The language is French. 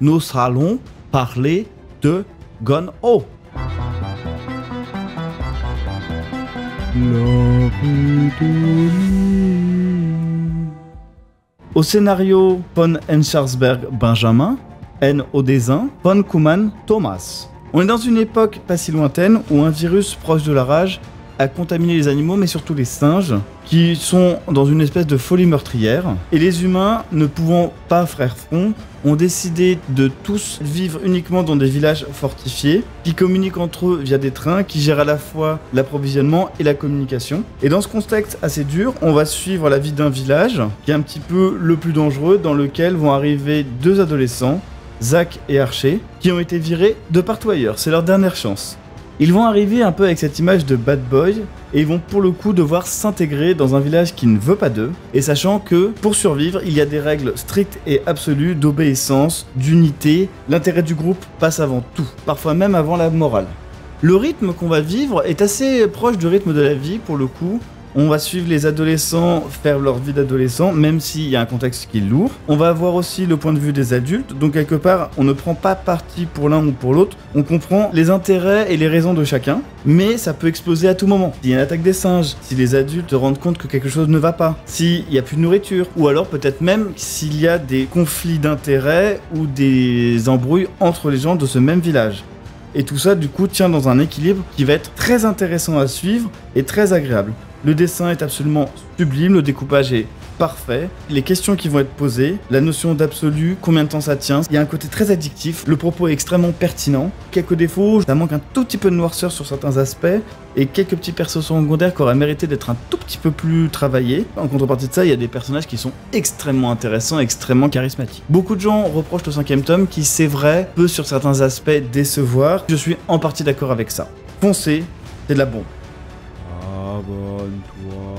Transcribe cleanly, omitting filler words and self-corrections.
nous allons parler de Gun-Oh. Au scénario, von Enschersberg Benjamin, N au dessin, von Kuman Thomas. On est dans une époque pas si lointaine où un virus proche de la rage a contaminé les animaux, mais surtout les singes, qui sont dans une espèce de folie meurtrière. Et les humains, ne pouvant pas faire front, ont décidé de tous vivre uniquement dans des villages fortifiés, qui communiquent entre eux via des trains, qui gèrent à la fois l'approvisionnement et la communication. Et dans ce contexte assez dur, on va suivre la vie d'un village, qui est un petit peu le plus dangereux, dans lequel vont arriver deux adolescents, Zach et Archer, qui ont été virés de partout ailleurs. C'est leur dernière chance. Ils vont arriver un peu avec cette image de bad boy et ils vont pour le coup devoir s'intégrer dans un village qui ne veut pas d'eux, et sachant que pour survivre, il y a des règles strictes et absolues d'obéissance, d'unité, l'intérêt du groupe passe avant tout, parfois même avant la morale. Le rythme qu'on va vivre est assez proche du rythme de la vie pour le coup. On va suivre les adolescents faire leur vie d'adolescents, même s'il y a un contexte qui est lourd. On va avoir aussi le point de vue des adultes, donc quelque part, on ne prend pas parti pour l'un ou pour l'autre, on comprend les intérêts et les raisons de chacun, mais ça peut exploser à tout moment. S'il y a une attaque des singes, si les adultes se rendent compte que quelque chose ne va pas, s'il n'y a plus de nourriture, ou alors peut-être même s'il y a des conflits d'intérêts ou des embrouilles entre les gens de ce même village. Et tout ça, du coup, tient dans un équilibre qui va être très intéressant à suivre et très agréable. Le dessin est absolument sublime, le découpage est parfait, les questions qui vont être posées, la notion d'absolu, combien de temps ça tient, il y a un côté très addictif, le propos est extrêmement pertinent, quelques défauts, ça manque un tout petit peu de noirceur sur certains aspects, et quelques petits persos secondaires qui auraient mérité d'être un tout petit peu plus travaillés. En contrepartie de ça, il y a des personnages qui sont extrêmement intéressants, extrêmement charismatiques. Beaucoup de gens reprochent le 5e tome qui, c'est vrai, peut sur certains aspects décevoir. Je suis en partie d'accord avec ça. Foncez, c'est de la bombe. Abonne-toi.